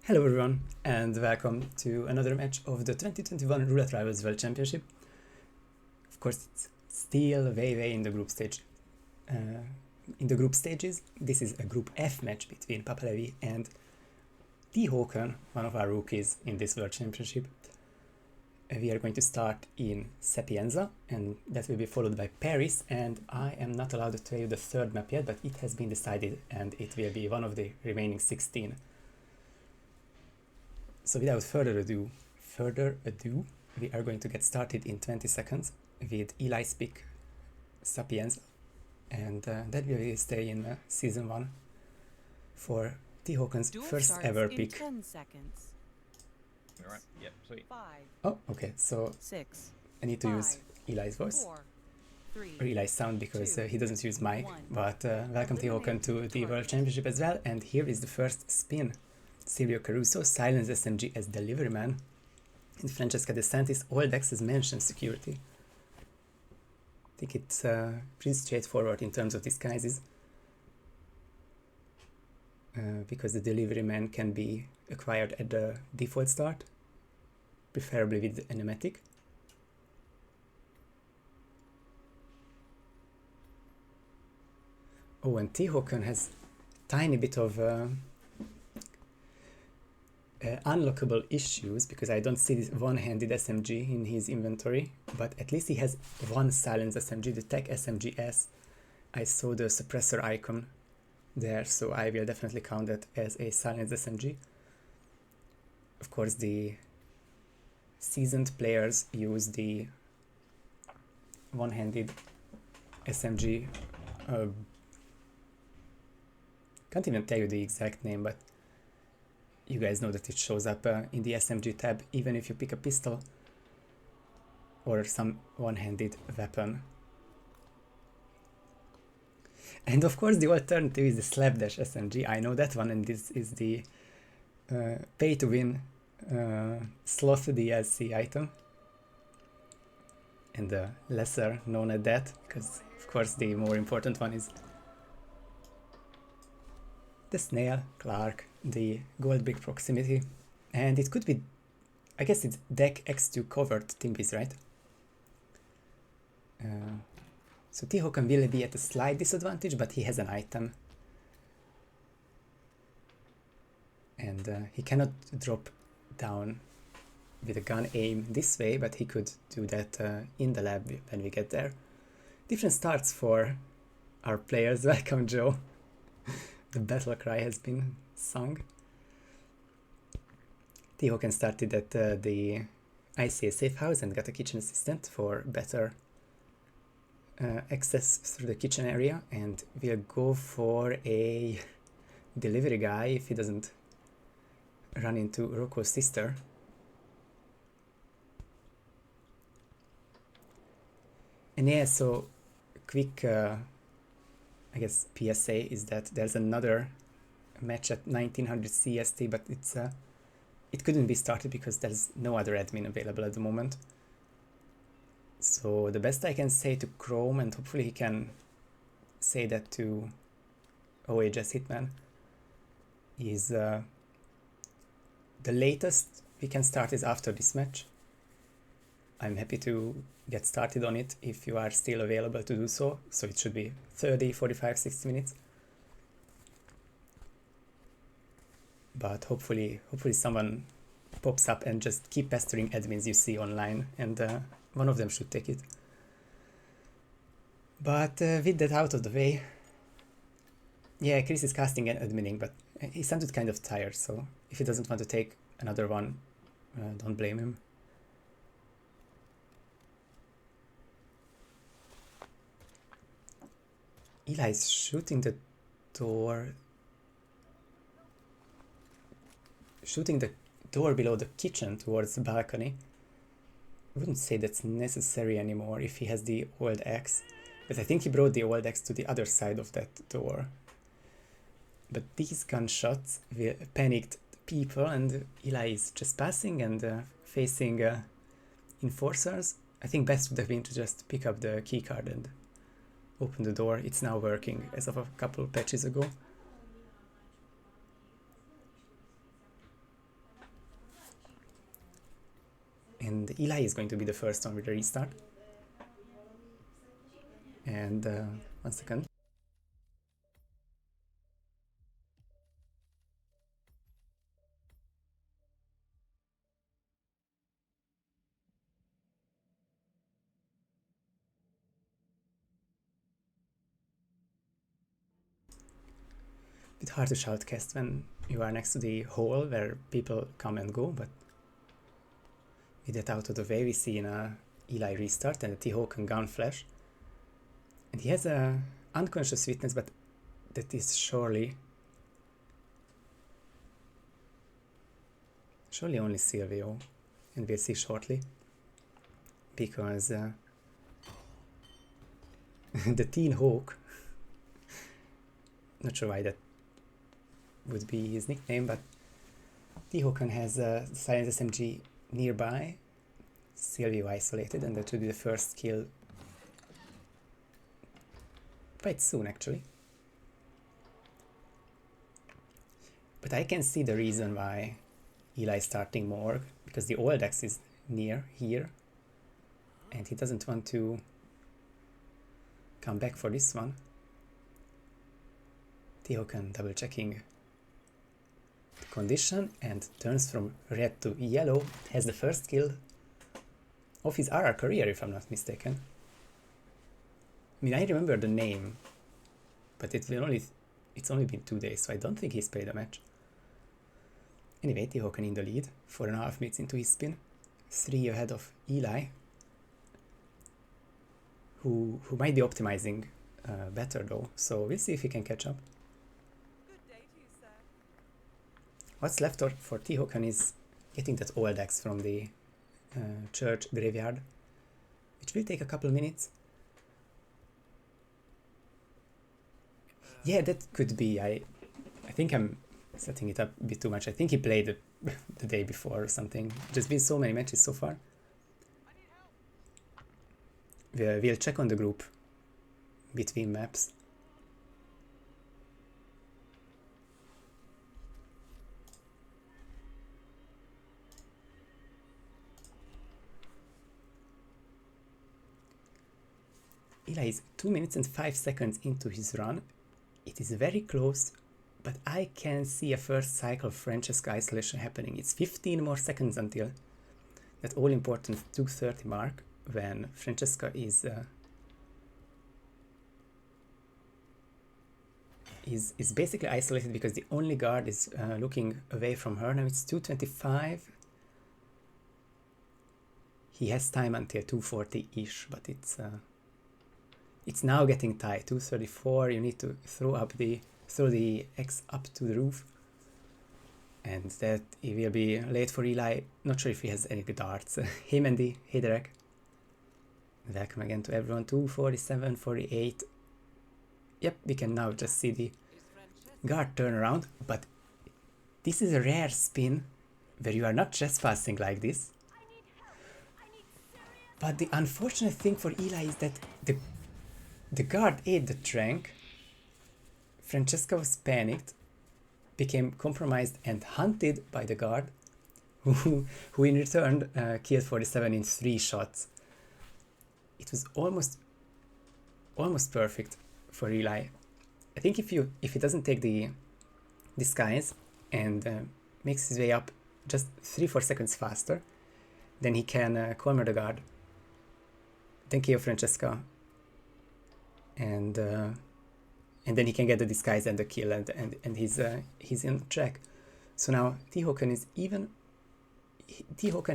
Hello everyone, and welcome to another match of the 2021 Roulette Rivals World Championship. Of course, it's still way in the group stage. In the group stages, this is a Group F match between PapaLevy and TeHawken, one of our rookies in this World Championship. We are going to start in Sapienza, and that will be followed by Paris, and I am not allowed to tell you the third map yet, but it has been decided, and it will be one of the remaining 16. So without further ado, we are going to get started in 20 seconds with Eli's pick, Sapienza, and that will stay in Season 1 for TeHawken's first ever pick. 10 seconds. Alright, yep, sweet. 5, Oh, okay, so 6, I need to use Eli's voice, 4, 3, or Eli's sound, because he doesn't use mic, 1. but welcome TeHawken to the World Championship as well, and here is the first spin. Silvio Caruso, Silence SMG as Delivery Man, and Francesca De Santis, All Decks as Mansion Security. I think it's pretty straightforward in terms of disguises, because the Delivery Man can be acquired at the default start, preferably with a pneumatic. Oh, and TeHawken has tiny bit of unlockable issues, because I don't see this one-handed SMG in his inventory, but at least he has one Silence SMG, the Tech SMG-S. I saw the suppressor icon there, so I will definitely count that as a Silence SMG. Of course, the seasoned players use the one-handed SMG. Can't even tell you the exact name, but you guys know that it shows up in the SMG tab, even if you pick a pistol or some one-handed weapon. And of course the alternative is the Slapdash SMG. I know that one, and this is the pay-to-win Sloth DLC item. And the lesser known at that, because of course the more important one is the Snail, Clark, the Gold Brick Proximity, and it could be, I guess it's Deck X2 covered Timbies, right? So TeHawken will be at a slight disadvantage, but he has an item. And he cannot drop down with a gun aim this way, but he could do that in the lab when we get there. Different starts for our players. Welcome, Joe. The battle cry has been sung. TeHawken started at the ICA safe house and got a kitchen assistant for better access through the kitchen area, and we'll go for a delivery guy if he doesn't run into Rocco's sister. And yeah, so quick I guess PSA is that there's another match at 1900 CST, but it couldn't be started because there's no other admin available at the moment. So the best I can say to Chrome, and hopefully he can say that to OHS Hitman, is the latest we can start is after this match. I'm happy to get started on it if you are still available to do so. So it should be 30, 45, 60 minutes. But hopefully someone pops up and just keep pestering admins you see online, and one of them should take it. But with that out of the way, yeah, Chris is casting and adminning, but he sounded kind of tired, so if he doesn't want to take another one, don't blame him. Eli is shooting the door. Shooting the door below the kitchen towards the balcony. I wouldn't say that's necessary anymore if he has the old axe, but I think he brought the old axe to the other side of that door. But these gunshots panicked people, and Eli is just passing and facing enforcers. I think best would have been to just pick up the keycard and open the door. It's now working as of a couple patches ago. and Eli is going to be the first one with the restart. And 1 second. Bit hard to shoutcast when you are next to the hole where people come and go, but with that out of the way, we see an Eli restart and a TeHawken gun flash. And he has a unconscious witness, but that is surely only Silvio, and we'll see shortly, because the Teen Hawk, not sure why that would be his nickname, but TeHawken has a silent SMG nearby, Silvio isolated, and that should be the first kill quite soon actually. But I can see the reason why Eli is starting more, because the old X is near here and he doesn't want to come back for this one. TeHawken double checking the condition and turns from red to yellow, has the first kill of his RR career if I'm not mistaken. I mean, I remember the name, but it's only been 2 days, so I don't think he's played a match. Anyway, TeHawken in the lead, 4.5 minutes into his spin, 3 ahead of Eli, who might be optimizing better though, so we'll see if he can catch up. Good day to you, sir. What's left for TeHawken is getting that old axe from the church graveyard, which will take a couple of minutes. Yeah, that could be. I think I'm setting it up a bit too much. I think he played it the day before or something. There's been so many matches so far. We'll check on the group between maps. Eli is 2 minutes and 5 seconds into his run. It is very close, but I can see a first cycle Francesca isolation happening. It's 15 more seconds until that all-important 2:30 mark, when Francesca is basically isolated because the only guard is looking away from her. Now it's 2:25. He has time until 2:40-ish, but it's now getting tight. 2:34. You need to throw the X up to the roof, and that it will be late for Eli. Not sure if he has any darts. Hey Mandy, hey Derek. Welcome again to everyone. 2:47, 48. Yep, we can now just see the guard turn around, but this is a rare spin where you are not trespassing like this. But the unfortunate thing for Eli is that the guard ate the trank. Francesca was panicked, became compromised and hunted by the guard, who in return killed 47 in 3 shots. It was almost perfect for Eli. I think if he doesn't take the disguise and makes his way up just 3-4 seconds faster, then he can corner the guard, then kill Francesca, and then he can get the disguise and the kill, and he's in track. So now TeHawken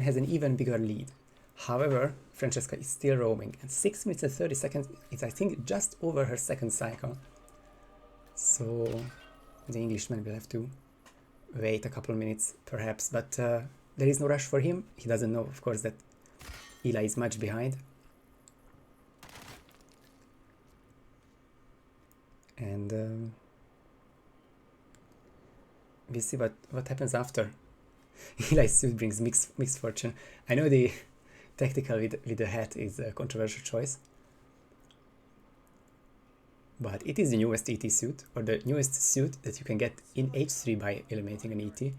has an even bigger lead. However, Francesca is still roaming, and 6 minutes and 30 seconds is, I think, just over her second cycle. So the Englishman will have to wait a couple of minutes perhaps, but there is no rush for him. He doesn't know, of course, that Eli is much behind. And we'll see what happens after. Eli's suit brings mixed fortune. I know the tactical with the hat is a controversial choice, but it is the newest ET suit, or the newest suit that you can get in H3 by eliminating an ET.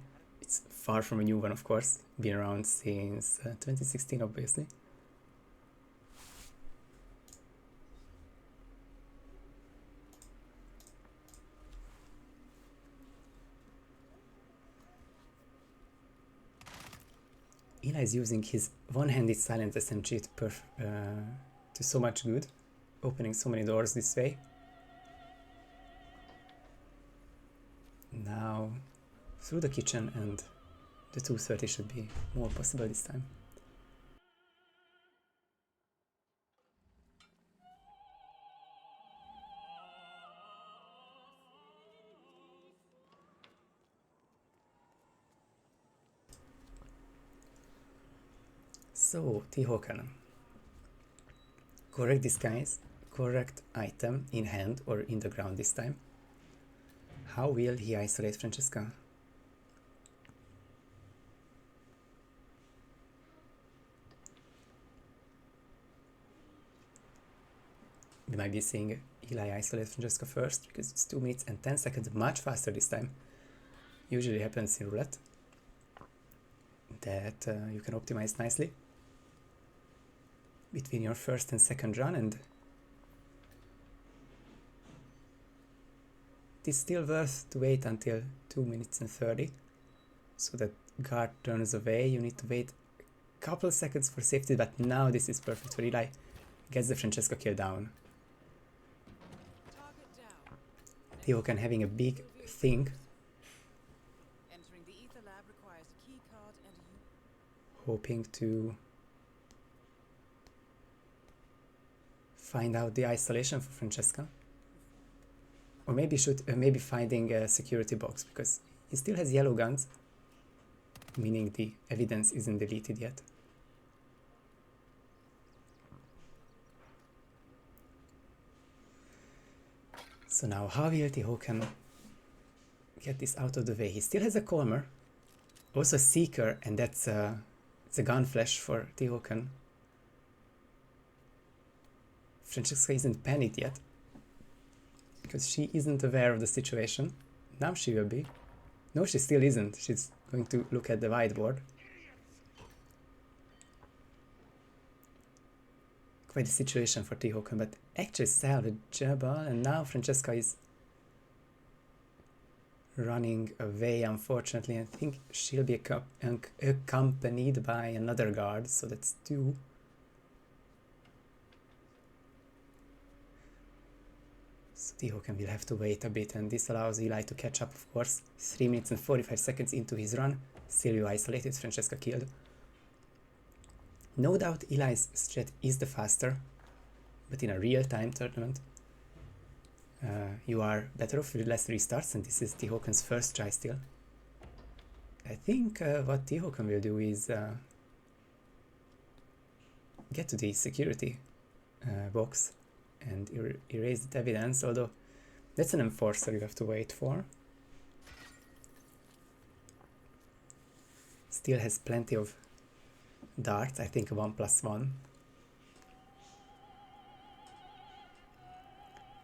It's far from a new one, of course. Been around since 2016, obviously. Eli is using his one-handed silent SMG to so much good, opening so many doors this way. Now through the kitchen, and the 230 should be more possible this time. So, TeHawken. Correct disguise, correct item in hand or in the ground this time. How will he isolate Francesca? We might be seeing Eli isolate Francesca first, because it's 2 minutes and 10 seconds, much faster this time. Usually happens in roulette, that you can optimize nicely between your first and second run, and it is still worth to wait until 2 minutes and 30, so that guard turns away. You need to wait a couple seconds for safety, but now this is perfect for Eli. Gets the Francesca kill down. TeHawken having a big thing, Entering the ether lab requires a key card and a hoping to find out the isolation for Francesca, or maybe finding a security box, because he still has yellow guns, meaning the evidence isn't deleted yet. So now how will TeHawken get this out of the way? He still has a Calmer, also a Seeker, and it's a gun flash for TeHawken. Francesca isn't panicked yet, because she isn't aware of the situation. Now she will be. No, she still isn't. She's going to look at the whiteboard. Quite a situation for TeHawken, but actually salvageable, and now Francesca is running away, unfortunately. I think she'll be accompanied by another guard, so that's 2. So TeHawken will have to wait a bit, and this allows Eli to catch up, of course. 3 minutes and 45 seconds into his run, Silvio isolated, Francesca killed. No doubt Eli's strat is the faster, but in a real-time tournament, you are better off with less restarts, and this is TeHawken's first try still. I think what TeHawken will do is get to the security box and erase the evidence, although that's an enforcer you have to wait for. Still has plenty of darts, I think 1+1.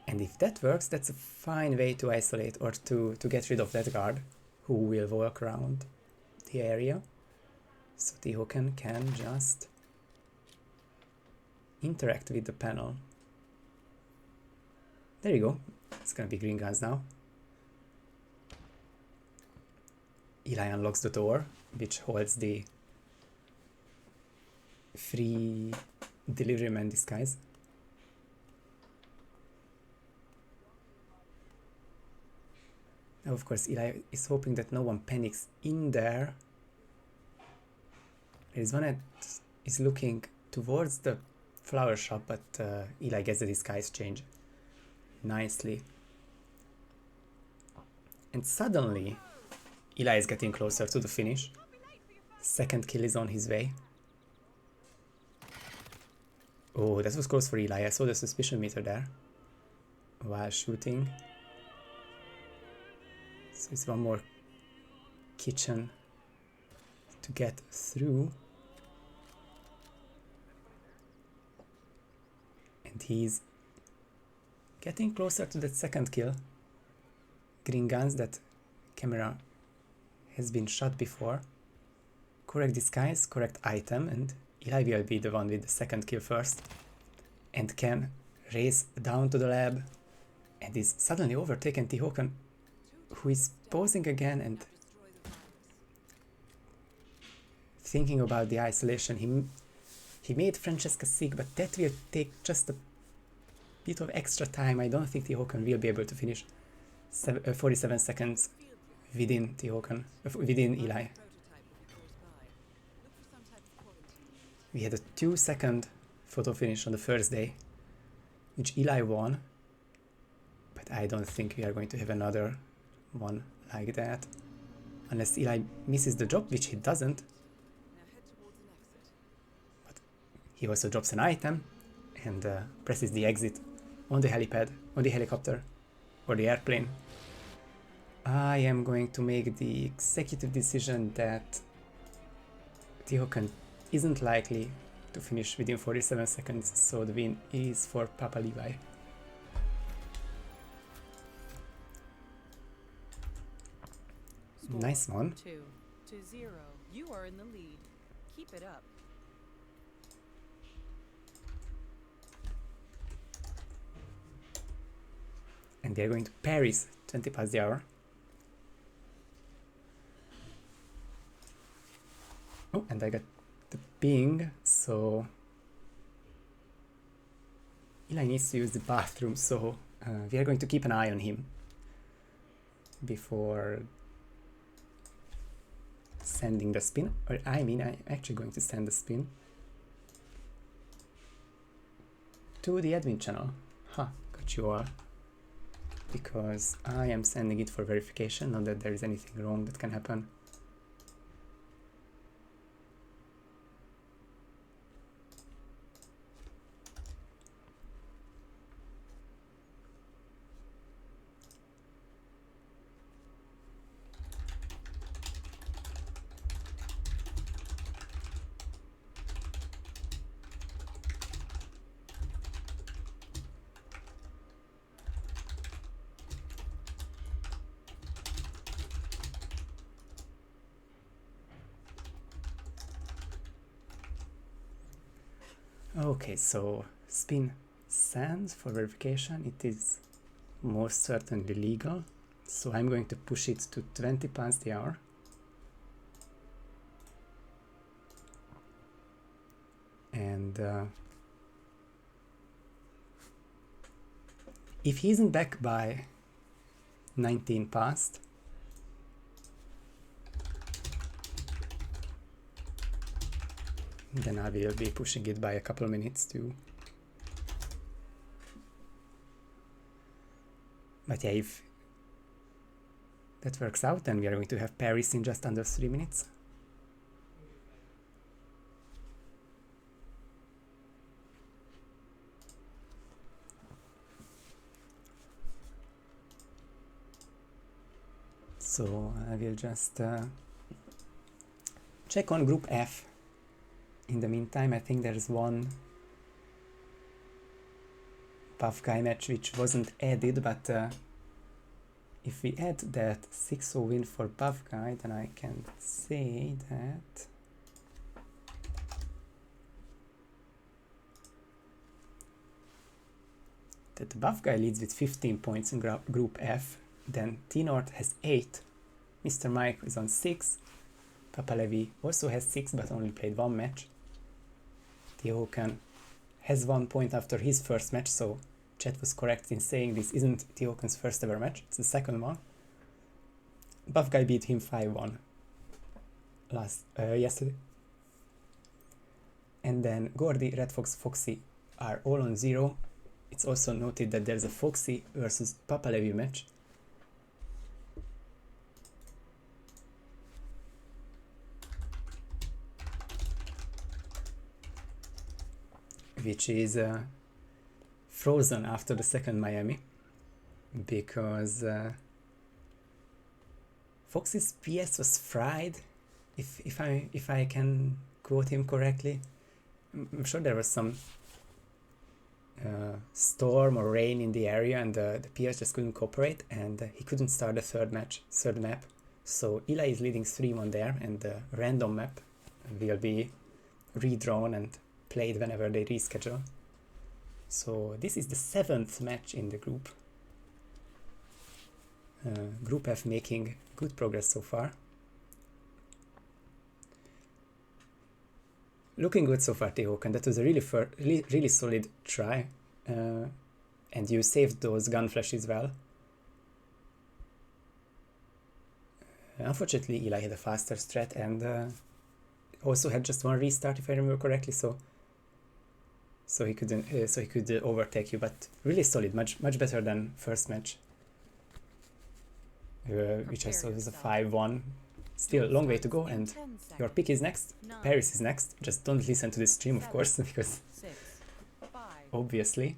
And if that works, that's a fine way to isolate or to get rid of that guard who will walk around the area. So TeHawken can just interact with the panel. There you go. It's gonna be green guns now. Eli unlocks the door, which holds the free delivery man disguise. Now, of course, Eli is hoping that no one panics in there. There is one that is looking towards the flower shop, but Eli gets the disguise change nicely. And suddenly, Eli is getting closer to the finish. Second kill is on his way. Oh, that was close for Eli. I saw the suspicion meter there while shooting. So it's one more kitchen to get through. And he's getting closer to that second kill. Green guns, that camera has been shot before. Correct disguise, correct item, and Eli will be the one with the second kill first. And can race down to the lab and is suddenly overtaken TeHawken, who is posing again and thinking about the isolation. He made Francesca sick, but that will take just a bit of extra time. I don't think TeHawken will be able to finish 47 seconds within TeHawken, within Eli. We had a 2-second photo finish on the first day, which Eli won, but I don't think we are going to have another one like that, unless Eli misses the drop, which he doesn't. But he also drops an item and presses the exit on the helipad, on the helicopter, or the airplane. I am going to make the executive decision that TeHawken isn't likely to finish within 47 seconds, so the win is for PapaLevy. Nice one. 2-0. You are in the lead. Keep it up. And we are going to Paris, 20 past the hour. Oh, and I got the ping, so Eli needs to use the bathroom, so we are going to keep an eye on him before sending the spin. Or I'm actually going to send the spin to the admin channel. Got you all. Because I am sending it for verification, not that there is anything wrong that can happen. Okay, so spin sends for verification. It is most certainly legal, so I'm going to push it to 20 past the hour. And if he isn't back by 19 past, then I will be pushing it by a couple of minutes too. But yeah, if that works out, then we are going to have Paris in just under 3 minutes. So I will just check on Group F. In the meantime, I think there's one buff guy match which wasn't added, but if we add that 6-0 win for buff guy, then I can say that the buff guy leads with 15 points in Group F, then T-North has 8, Mr. Mike is on 6, PapaLevy also has 6 but only played 1 match. TeHawken has 1 point after his first match, so chat was correct in saying this isn't TeHawken's first ever match, it's the second one. Buff guy beat him 5-1 yesterday. And then Gordy, Red Fox, Foxy are all on 0. It's also noted that there's a Foxy versus PapaLevy match. Which is frozen after the second Miami, because Foxy's PS was fried, if I can quote him correctly. I'm sure there was some storm or rain in the area, and the PS just couldn't cooperate, and he couldn't start the third map, So Eli is leading 3-1 there, and the random map will be redrawn and played whenever they reschedule. So this is the 7th match in the group. Group F making good progress so far. Looking good so far, TeHawken. That was a really solid try. And you saved those gun flashes well. Unfortunately, Eli had a faster strat and also had just one restart, if I remember correctly. So he couldn't. So he could overtake you, but really solid, much better than first match, which I saw was a 5-1. Still a long way to go, and your pick is next. Paris is next. Just don't listen to this stream, of course, because obviously.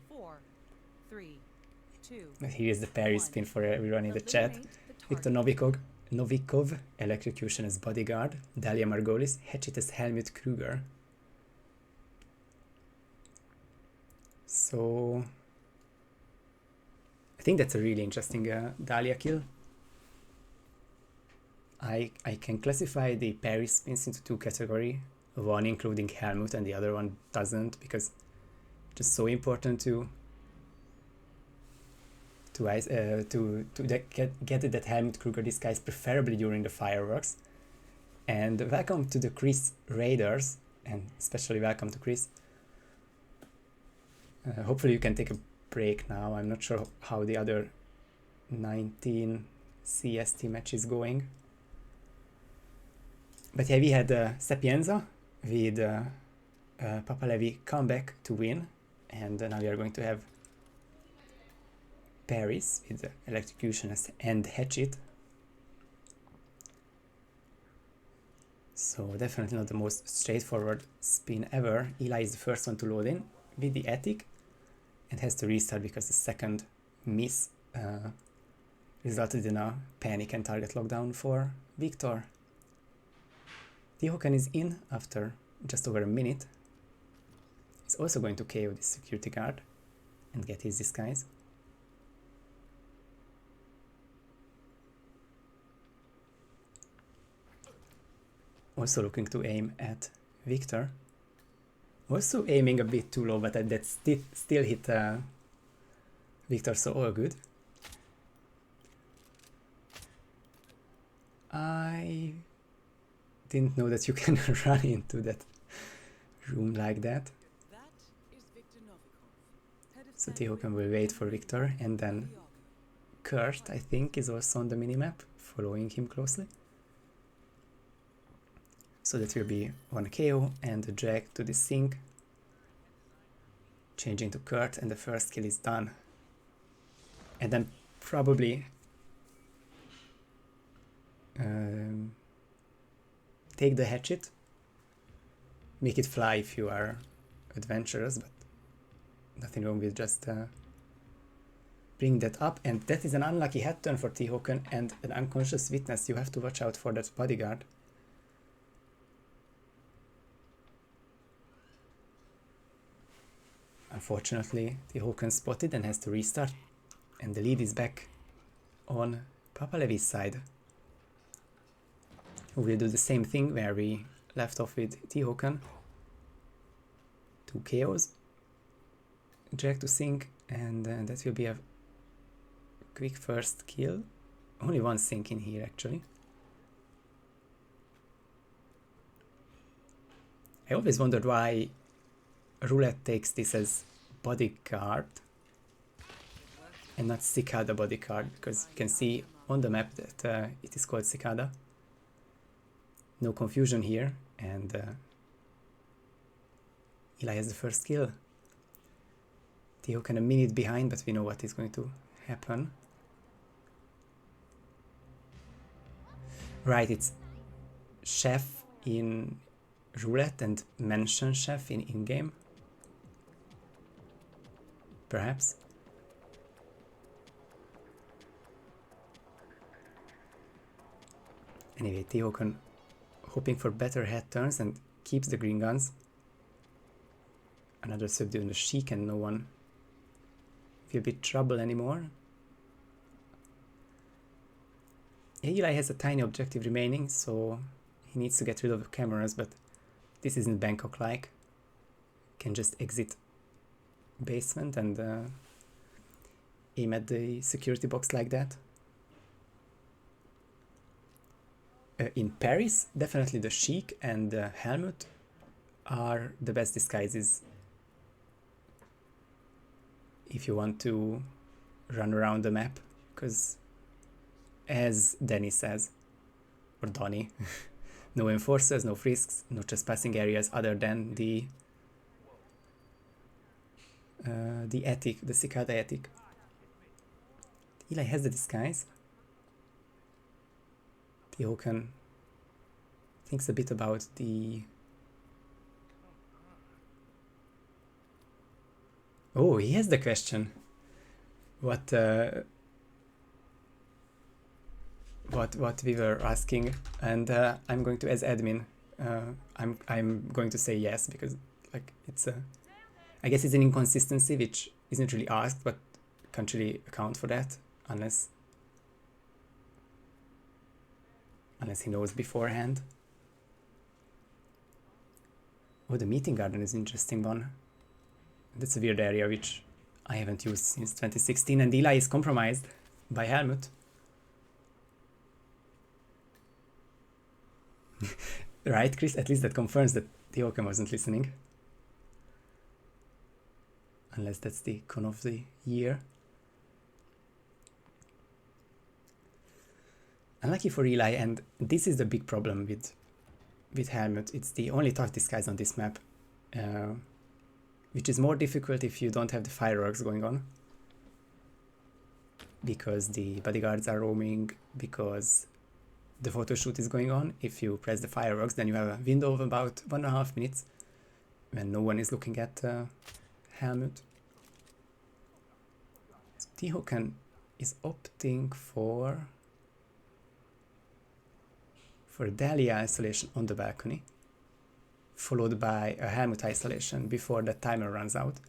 But here is the Paris pin for everyone in the chat. Victor Novikov, Electrocution as Bodyguard, Dalia Margolis, Hatchet as Helmut Kruger. So I think that's a really interesting Dalia kill. I can classify the Paris pins into two categories, one including Helmut and the other one doesn't, because it's just so important to get that Helmut Kruger disguise, preferably during the fireworks. And welcome to the Chris Raiders, and especially welcome to Chris. Hopefully you can take a break now. I'm not sure how the other 19 CST match is going. But yeah, we had Sapienza with PapaLevy come back to win, and now we are going to have Paris with Electrocution and Hatchet. So definitely not the most straightforward spin ever. Eli is the first one to load in with the Attic and has to restart because the second miss resulted in a panic and target lockdown for Victor. TeHawken is in after just over a minute. He's also going to KO the security guard and get his disguise. Also looking to aim at Victor. Also aiming a bit too low, but that still hit Victor, so all good. I didn't know that you can run into that room like that. So TeHawken will wait for Victor, and then Kurt, I think, is also on the minimap, following him closely. So that will be one KO and a drag to the sink. Changing to Kurt, and the first kill is done. And then probably take the hatchet. Make it fly if you are adventurous, but nothing wrong with just bring that up. And that is an unlucky head turn for TeHawken and an unconscious witness. You have to watch out for that bodyguard. Unfortunately, TeHawken spotted and has to restart, and the lead is back on PapaLevy's side, who will do the same thing where we left off with TeHawken. 2 KOs, drag to sink, and that will be a quick first kill. Only one sink in here actually. I always wondered why Roulette takes this as bodyguard and not Cicada bodyguard, because you can see on the map that it is called Cicada. No confusion here, and Eli has the first kill. TeHawken a minute behind, but we know what is going to happen. Right, it's Chef in Roulette and Mansion Chef in in-game. Perhaps. Anyway, TeHawken hoping for better head turns and keeps the green guns. Another subdue on the Sheik, and no one will be trouble anymore. Eli has a tiny objective remaining, so he needs to get rid of the cameras, but this isn't Bangkok-like. Can just exit basement and aim at the security box like that. In Paris, definitely the Sheik and the Helmut are the best disguises if you want to run around the map, because as Danny says, or Donny, no enforcers, no frisks, no trespassing areas other than the attic, the cicada attic. Eli has the disguise. TeHawken thinks a bit about the... Oh, he has the question. What we were asking, and I'm going to, as admin, I'm going to say yes, because like it's a, I guess it's an inconsistency which isn't really asked, but can't really account for that unless he knows beforehand. Oh, the meeting garden is an interesting one. That's a weird area which I haven't used since 2016, and Eli is compromised by Helmut. Right, Chris? At least that confirms that TeHawken wasn't listening. Unless that's the con of the year. Unlucky for Eli, and this is the big problem with Helmut. It's the only tough disguise on this map, which is more difficult if you don't have the fireworks going on, because the bodyguards are roaming, because the photo shoot is going on. If you press the fireworks, then you have a window of about 1.5 minutes when no one is looking at Helmut. So TeHawken is opting for Dahlia isolation on the balcony, followed by a Helmut isolation before the timer runs out.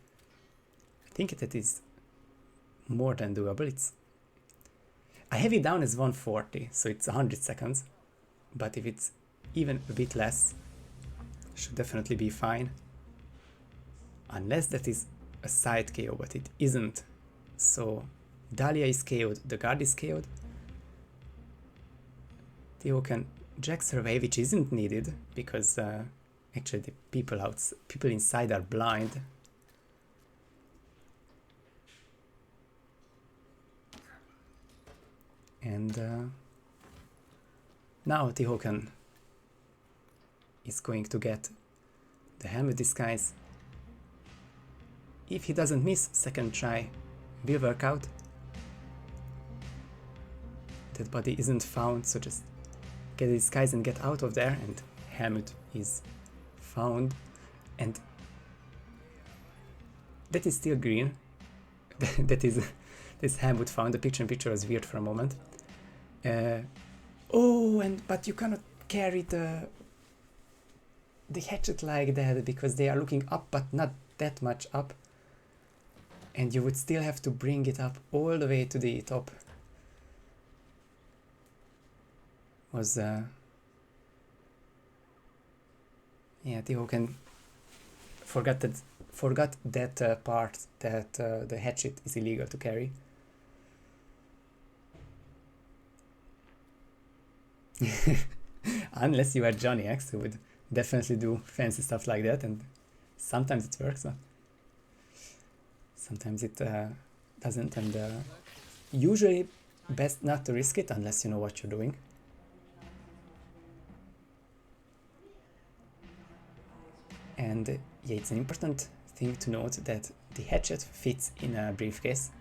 I think that is more than doable. I have it down as 140, so it's 100 seconds, but if it's even a bit less, should definitely be fine. Unless that is a side KO, but it isn't. So Dahlia is KO'd, the guard is KO'd. TeHawken jacks her away, which isn't needed, because actually the people inside are blind. And now TeHawken is going to get the Helmut disguise. If he doesn't miss, second try will work out. That body isn't found, so just get the disguise and get out of there, and Helmut is found. And that is still green. That is this Helmut found. The picture-in-picture was weird for a moment. But you cannot carry the hatchet like that, because they are looking up, but not that much up, and you would still have to bring it up all the way to the top. Was TeHawken forgot that part, that the hatchet is illegal to carry. Unless you are Johnny X, who would definitely do fancy stuff like that, and sometimes it works, but sometimes it doesn't, and usually best not to risk it unless you know what you're doing. And yeah, it's an important thing to note that the hatchet fits in a briefcase.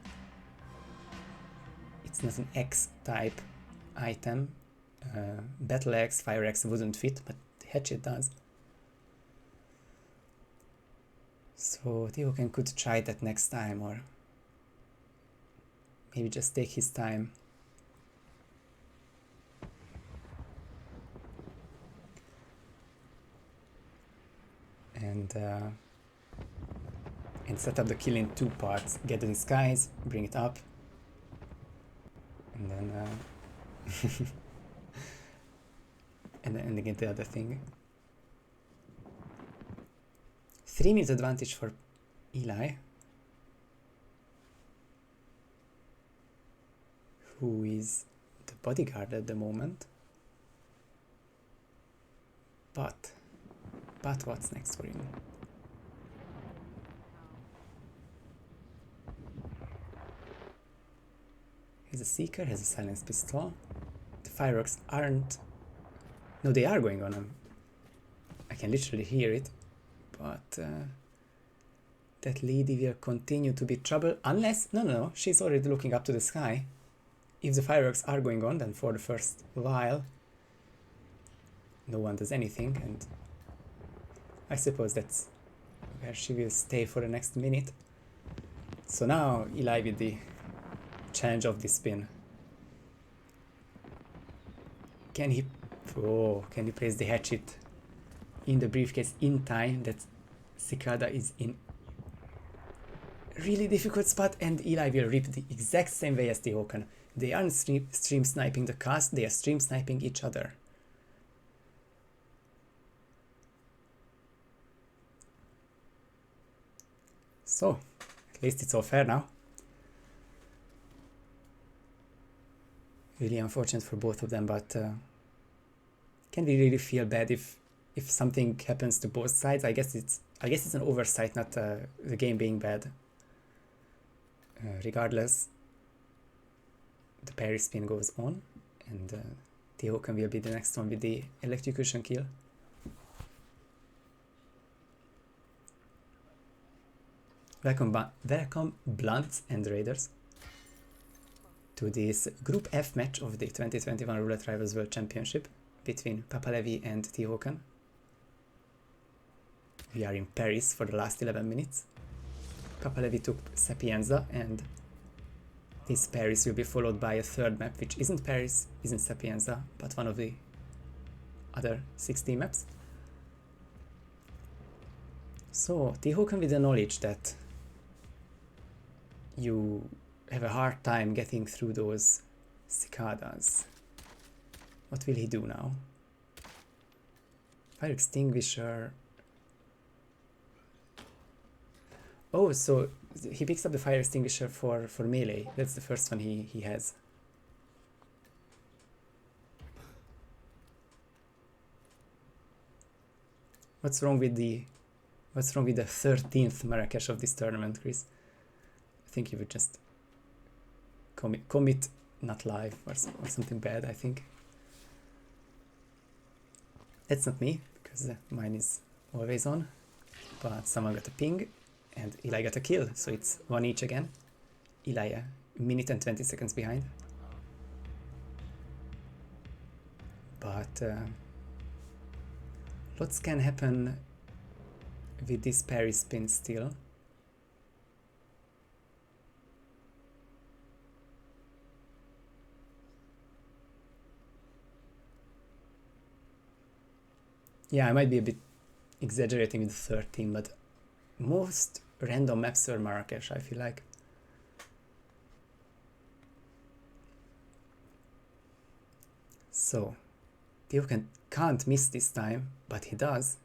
It's not an X-type item. Battle Axe, Fire Axe wouldn't fit, but the hatchet does. So TeHawken could try that next time, or maybe just take his time. And set up the kill in 2 parts. Get the disguise, bring it up, and then And again the other thing. 3-minute advantage for Eli, who is the bodyguard at the moment. But what's next for him? He's a Seeker, has a silenced pistol. The fireworks aren't... No, they are going on. I can literally hear it. But that lady will continue to be trouble unless... No, she's already looking up to the sky. If the fireworks are going on, then for the first while no one does anything, and I suppose that's where she will stay for the next minute. So now Eli with the challenge of the spin. Can he place the hatchet in the briefcase in time? That Cicada is in really difficult spot, and Eli will rip the exact same way as TeHawken. They aren't stream sniping the cast, they are stream sniping each other. So, at least it's all fair now. Really unfortunate for both of them, but can we really feel bad if something happens to both sides? I guess it's an oversight, not the game being bad. Regardless, the parry spin goes on, and TeHawken will be the next one with the electrocution kill. Welcome Blunts and Raiders to this Group F match of the 2021 Roulette Rivals World Championship between PapaLevy and TeHawken. We are in Paris for the last 11 minutes. PapaLevy took Sapienza, and this Paris will be followed by a third map, which isn't Paris, isn't Sapienza, but one of the other 16 maps. So, TeHawken, with the knowledge that you have a hard time getting through those cicadas, what will he do now? Fire extinguisher. Oh, so he picks up the fire extinguisher for melee. That's the first one he has. What's wrong with the 13th Marrakesh of this tournament, Chris? I think you would just commit not live or something bad, I think. That's not me, because mine is always on, but someone got a ping and Eli got a kill, so it's 1 each again. Eli a minute and 20 seconds behind. But lots can happen with this parry spin still. Yeah, I might be a bit exaggerating with 13, but most random maps are Marrakesh, I feel like. So, TeHawken can't miss this time, but he does.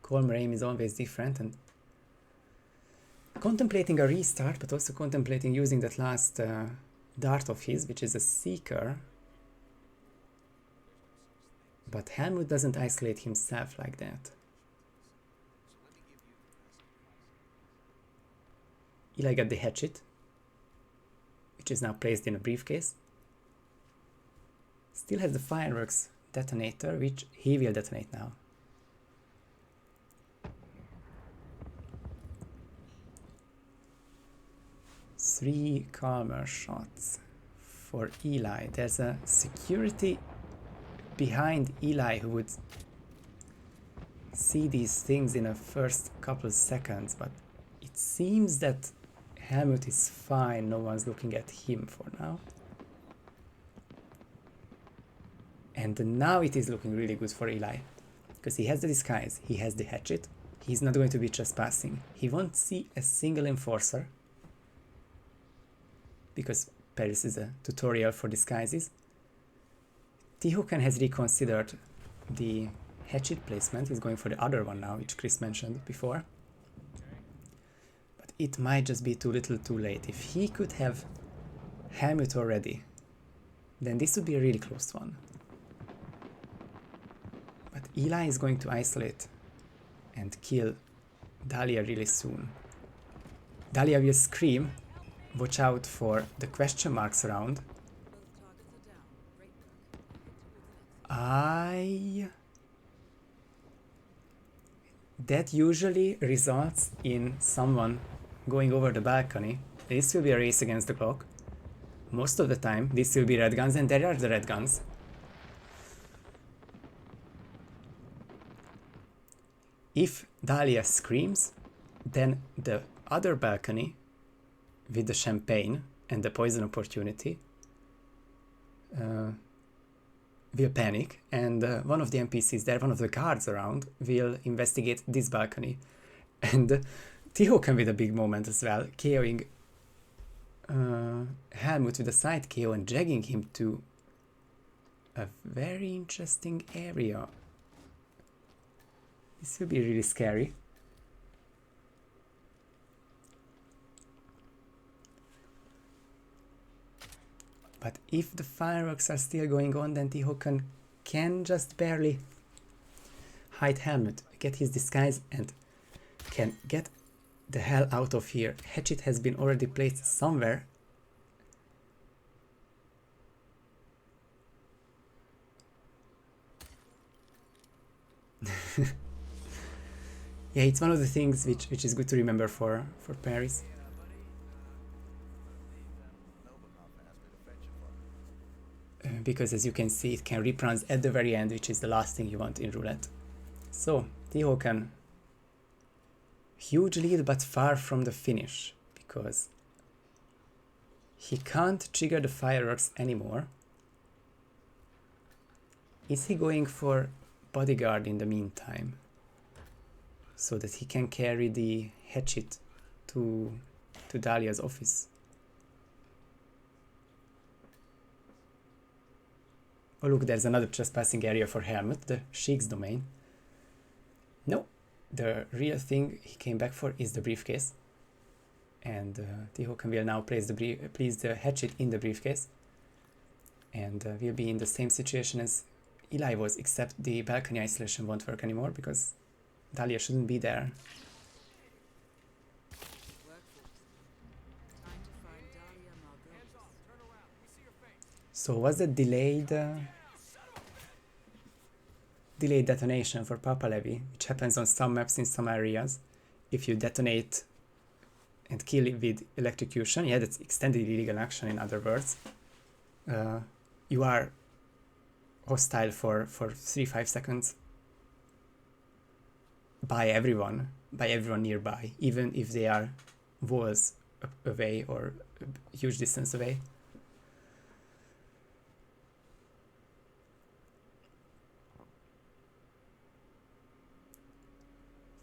Colmer aim is always different, and contemplating a restart, but also contemplating using that last dart of his, which is a Seeker. But Helmut doesn't isolate himself like that. Eli got the hatchet, which is now placed in a briefcase. Still has the fireworks detonator, which he will detonate now. Three calmer shots for Eli. There's a security behind Eli who would see these things in the first couple seconds, but it seems that Helmut is fine, no one's looking at him for now. And now it is looking really good for Eli, because he has the disguise, he has the hatchet, he's not going to be trespassing, he won't see a single enforcer, because Paris is a tutorial for disguises. TeHawken has reconsidered the hatchet placement. He's going for the other one now, which Chris mentioned before. But it might just be too little too late. If he could have Helmut already, then this would be a really close one. But Eli is going to isolate and kill Dahlia really soon. Dahlia will scream. Watch out for the question marks around. That usually results in someone going over the balcony. This will be a race against the clock. Most of the time, this will be red guns, and there are the red guns. If Dahlia screams, then the other balcony with the champagne and the poison opportunity will panic, and one of the NPCs there, one of the guards around, will investigate this balcony. And TeHawken with a big moment as well, KOing Helmut with a side KO and dragging him to a very interesting area. This will be really scary. But if the fireworks are still going on, then TeHawken can just barely hide Helmut, get his disguise, and can get the hell out of here. Hatchet has been already placed somewhere. Yeah, it's one of the things which is good to remember for Paris. Because as you can see, it can reprance at the very end, which is the last thing you want in roulette. So, TeHawken, huge lead but far from the finish, because he can't trigger the fireworks anymore. Is he going for bodyguard in the meantime, so that he can carry the hatchet to Dahlia's office? Oh look, there's another trespassing area for Helmut, the Sheik's domain. No, the real thing he came back for is the briefcase. And TeHawken will now place the hatchet in the briefcase. And we'll be in the same situation as Eli was, except the balcony isolation won't work anymore because Dahlia shouldn't be there. So was the delayed detonation for PapaLevy, which happens on some maps in some areas. If you detonate and kill it with electrocution, yeah, that's extended illegal action in other words. You are hostile for 3-5 seconds by everyone nearby, even if they are walls away or a huge distance away.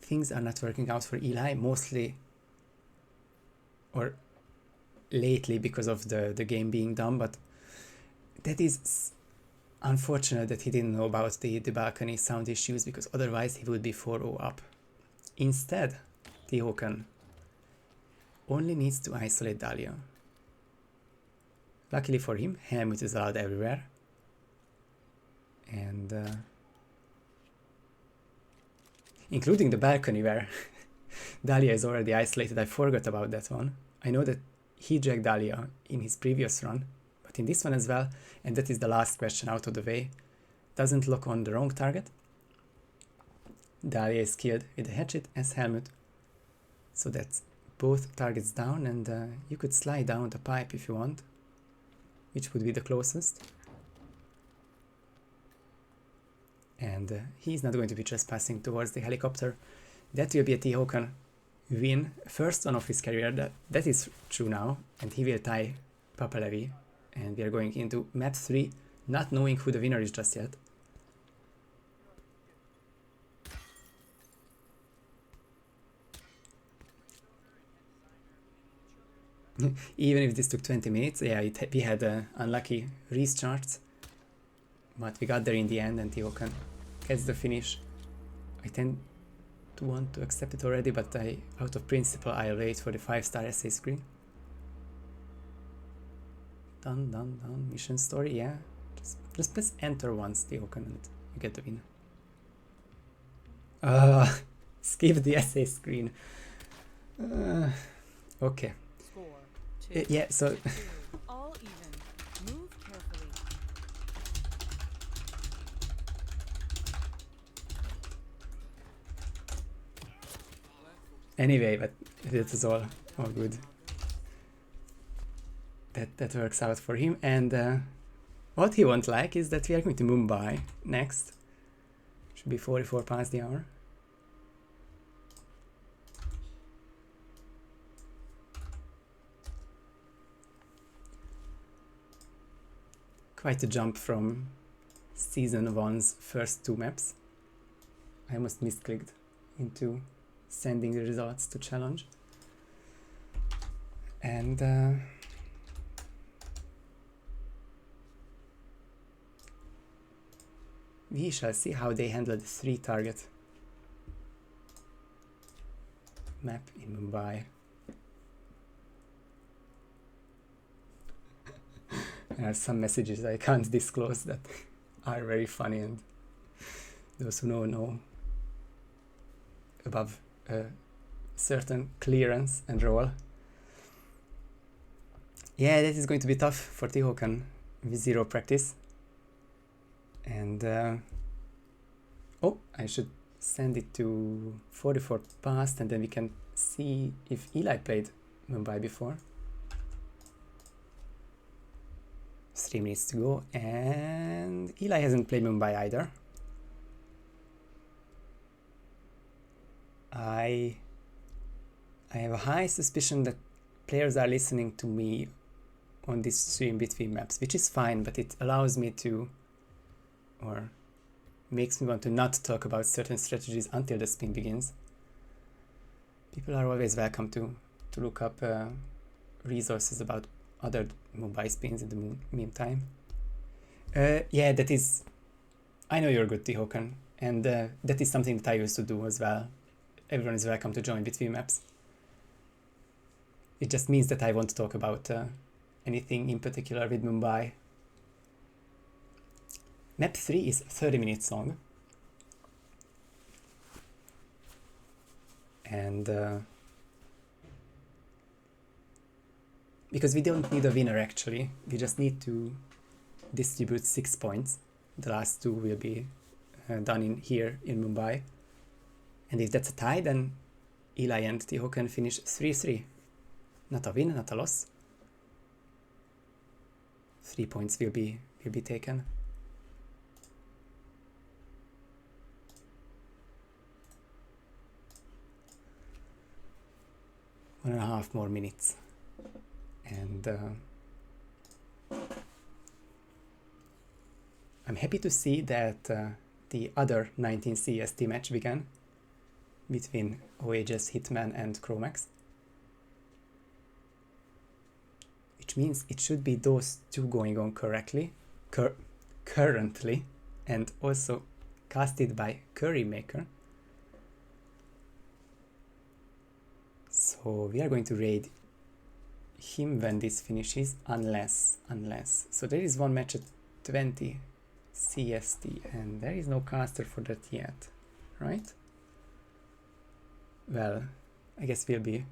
Things are not working out for Eli, mostly or lately because of the game being done, but that is unfortunate that he didn't know about the balcony sound issues, because otherwise he would be 4-0 up. Instead, TeHawken only needs to isolate Dahlia. Luckily for him, Helmut is allowed everywhere. And including the balcony where Dahlia is already isolated. I forgot about that one. I know that he dragged Dahlia in his previous run, but in this one as well, and that is the last question out of the way. Doesn't lock on the wrong target. Dahlia is killed with a hatchet as Helmut. So that's both targets down, and you could slide down the pipe if you want, which would be the closest. And he's not going to be trespassing towards the helicopter. That will be a TeHawken win, first one of his career. That is true now, and he will tie PapaLevy. And we are going into map 3, not knowing who the winner is just yet. Even if this took 20 minutes, yeah, we had unlucky restarts, but we got there in the end, and TeHawken gets the finish. I tend to want to accept it already, but out of principle, I'll wait for the 5-star essay screen. Done. Mission story, yeah. Just press enter once, TeHawken, and you get the win. Skip the essay screen. Okay. Score 2. Yeah, so 2. All even. Move carefully. anyway, but it is all good. That works out for him, and what he won't like is that we are going to Mumbai next. Should be 44 past the hour. Quite a jump from season 1's first 2 maps. I almost misclicked into sending the results to challenge. And we shall see how they handle the 3-target map in Mumbai. There are some messages I can't disclose that are very funny, and those who know above a certain clearance and roll. Yeah, that is going to be tough for TeHawken with 0 practice. And oh, I should send it to 44 past, and then we can see if Eli played Mumbai before. 3 minutes to go, and Eli hasn't played Mumbai either. I have a high suspicion that players are listening to me on this stream between maps, which is fine, but it allows me to, or makes me want to not talk about certain strategies until the spin begins. People are always welcome to look up resources about other Mumbai spins in the meantime. Yeah, that is... I know you're good, TeHawken, and that is something that I used to do as well. Everyone is welcome to join between maps. It just means that I won't talk about anything in particular with Mumbai. Map 3 is 30 minutes long. And because we don't need a winner actually, we just need to distribute 6 points. The last 2 will be done in here in Mumbai. And if that's a tie, then Eli and TeHawken finish 3-3. Not a win, not a loss. 3 points will be taken. One and a half more minutes. And I'm happy to see that the other 19 CST match began between OHS, Hitman and Chromax. Which means it should be those 2 going on correctly, currently, and also casted by Currymaker. So we are going to raid him when this finishes, unless. So there is one match at 20 CST, and there is no caster for that yet, right? Well, I guess we'll be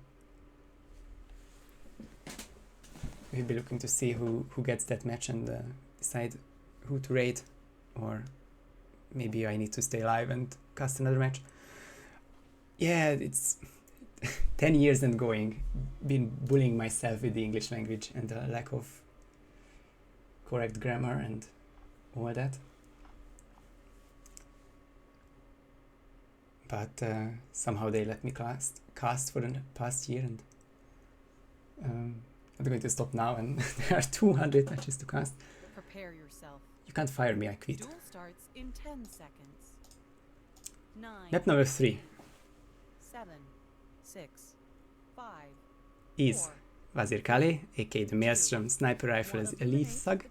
looking to see who gets that match and decide who to raid, or maybe I need to stay alive and cast another match. Yeah, it's 10 years and going, been bullying myself with the English language and the lack of correct grammar and all that. But somehow they let me cast for the past year, and I'm going to stop now, and there are 200 matches to cast. Prepare yourself. You can't fire me, I quit. Duel starts in 10 seconds. 9. Map number 3 7. 6. 5. is Wazir Kali, aka the Maelstrom sniper rifle is elite thug.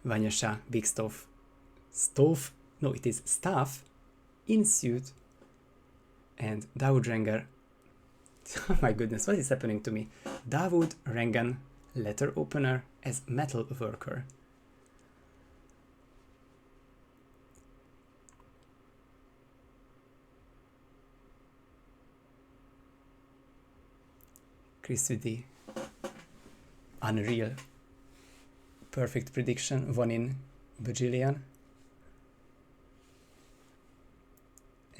Vanyasha, big staff in suit. And Dawood Renger, oh my goodness, what is happening to me? Dawood Rengan, letter opener as metal worker. Chris with the unreal perfect prediction, 1 in bajillion.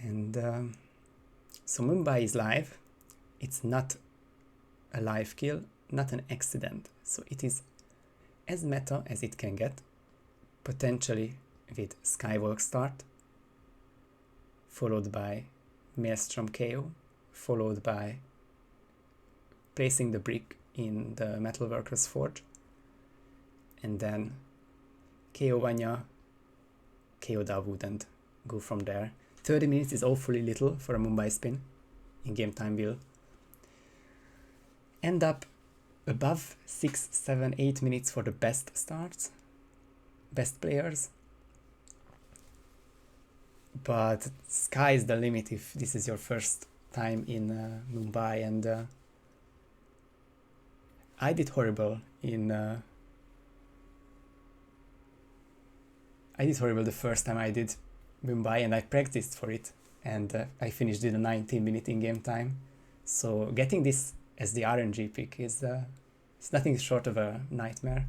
And so Mumbai is live. It's not a live kill, not an accident. So it is as meta as it can get, potentially with Skywalk start, followed by Maelstrom KO, followed by placing the brick in the Metalworker's Forge, and then KO Vanya, KO Dawood, and go from there. 30 minutes is awfully little for a Mumbai spin. In game time will end up above 6, 7, 8 minutes for the best starts, best players. But sky is the limit if this is your first time in Mumbai, and I did horrible in the first time I did Mumbai, and I practiced for it, and I finished in a 19-minute in-game time. So getting this as the RNG pick is it's nothing short of a nightmare.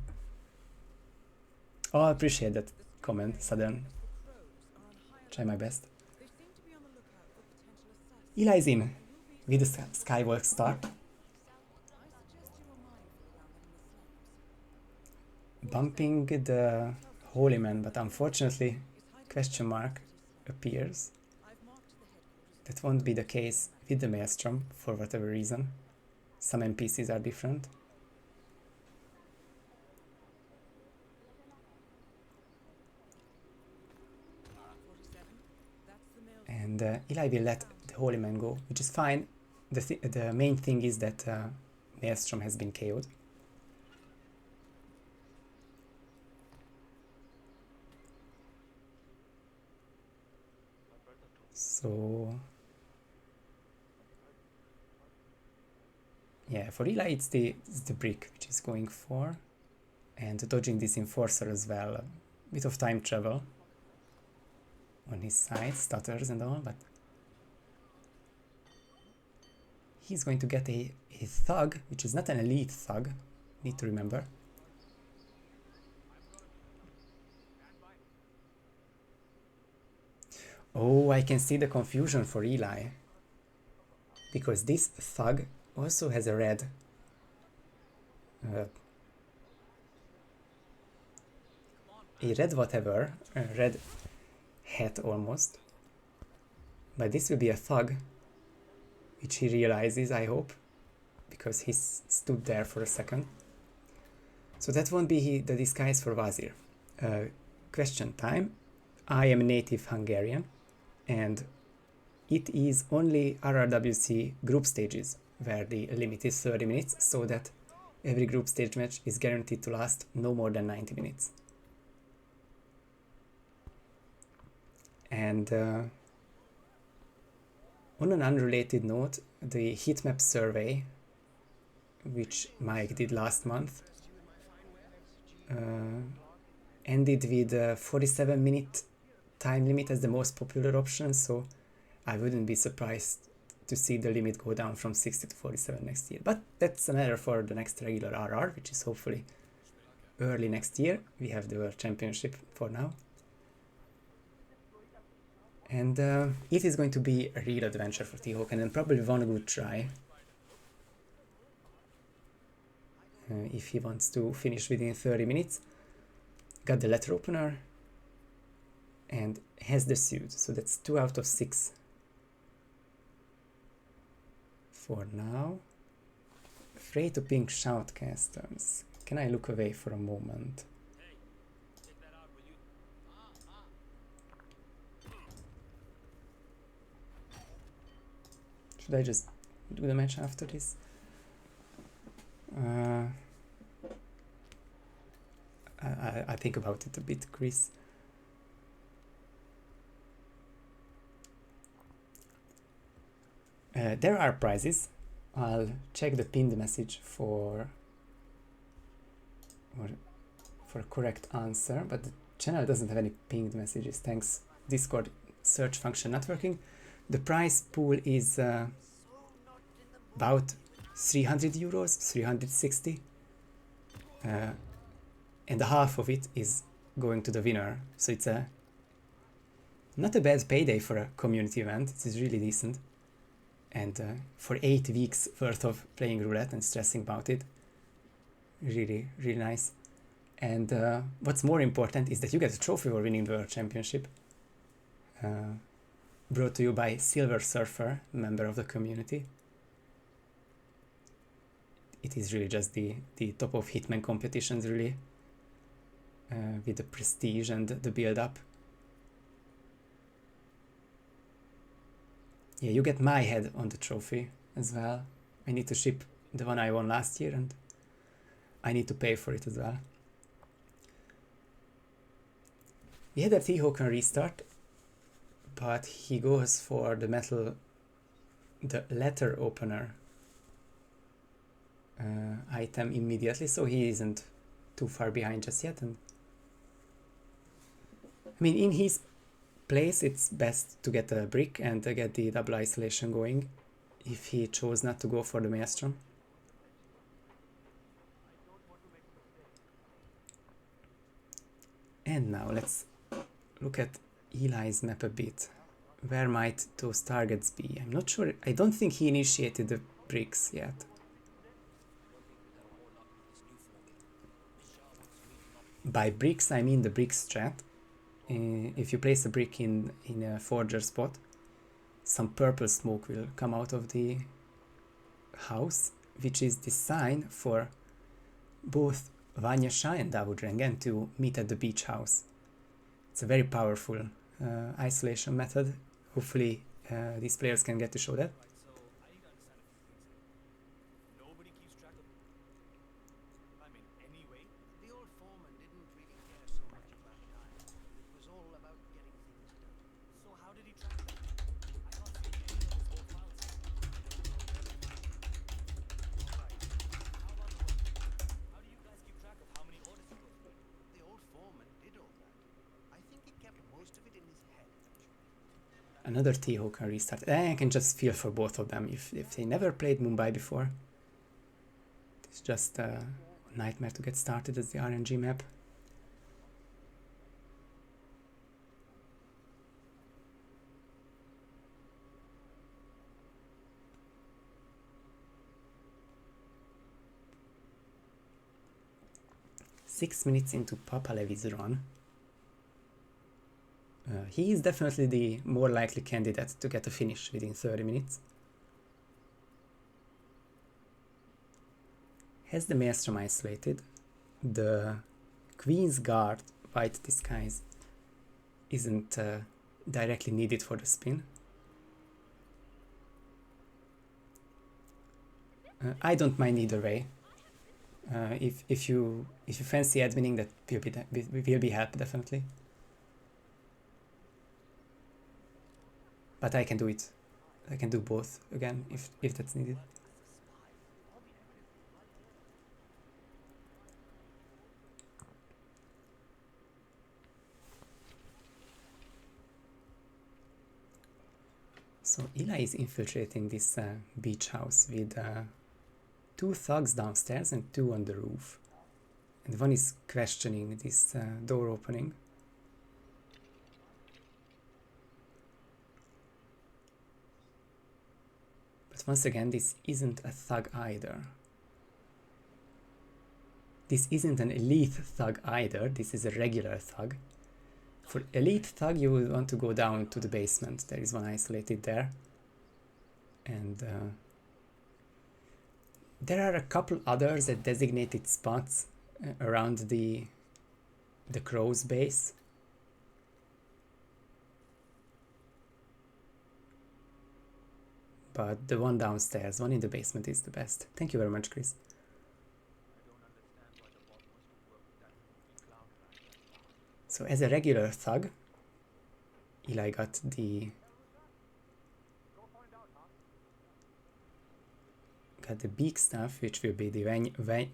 Oh, I appreciate that comment, Southern. Try my best. Eli's in with the Skywalk start. Bumping the Holy Man, but unfortunately question mark appears. That won't be the case with the Maelstrom for whatever reason. Some NPCs are different. And Eli will let the Holy Man go, which is fine. The main thing is that Maelstrom has been KO'd. So yeah, for Eli it's the brick which is going for, and dodging this Enforcer as well. A bit of time travel on his side, stutters and all, but he's going to get a thug, which is not an elite thug, need to remember. Oh, I can see the confusion for Eli, because this thug also has a red whatever, a red hat almost, but this will be a thug, which he realizes, I hope, because he stood there for a second. So that won't be the disguise for Wazir. Question time. I am native Hungarian, and it is only RRWC group stages where the limit is 30 minutes, so that every group stage match is guaranteed to last no more than 90 minutes. And on an unrelated note, the heatmap survey, which Mike did last month, ended with a 47-minute time limit as the most popular option, so I wouldn't be surprised to see the limit go down from 60 to 47 next year. But that's a matter for the next regular RR, which is hopefully early next year. We have the World Championship for now. And it is going to be a real adventure for TeHawken, and probably one good try. If he wants to finish within 30 minutes. Got the letter opener and has the suit, so that's 2 out of 6 for now. Afraid to ping shoutcasters. Can I look away for a moment? Should I just do the match after this? I think about it a bit, Chris. There are prizes. I'll check the pinned message for a correct answer, but the channel doesn't have any pinged messages. Thanks, Discord search function not working. The prize pool is about 300 euros, 360, and half of it is going to the winner. So it's not a bad payday for a community event. It is really decent. And for 8 weeks worth of playing roulette and stressing about it, really, really nice. And what's more important is that you get a trophy for winning the World Championship, brought to you by Silver Surfer, member of the community. It is really just the top of Hitman competitions, really, with the prestige and the build-up. Yeah, you get my head on the trophy as well. I need to ship the one I won last year, and I need to pay for it as well. We had a TeHawken restart, but he goes for the letter opener item immediately, so he isn't too far behind just yet. And I mean, in his place, it's best to get a brick and to get the double isolation going if he chose not to go for the maelstrom. And now let's look at Eli's map a bit. Where might those targets be? I'm not sure. I don't think he initiated the bricks yet. By bricks, I mean the brick strat. If you place a brick in a forger spot, some purple smoke will come out of the house, which is the sign for both Vanyasha and Davud Rengen to meet at the beach house. It's a very powerful isolation method. Hopefully these players can get to show that. Another TeHawken restart. I can just feel for both of them. If they never played Mumbai before, it's just a nightmare to get started as the RNG map. Six minutes into PapaLevy's run. He is definitely the more likely candidate to get a finish within 30 minutes. Has the maelstrom isolated? The Queen's Guard white disguise isn't directly needed for the spin. I don't mind either way. If you fancy adminning, that will be help definitely. But I can do it. I can do both again if that's needed. So Eli is infiltrating this beach house with 2 thugs downstairs and 2 on the roof. And one is questioning this door opening. But once again, this isn't a thug either. This isn't an elite thug either, this is a regular thug. For elite thug, you will want to go down to the basement. There is one isolated there. And there are a couple others at designated spots around the crow's base. But the one downstairs, one in the basement is the best. Thank you very much, Chris. So as a regular thug, Eli got the beak staff, which will be the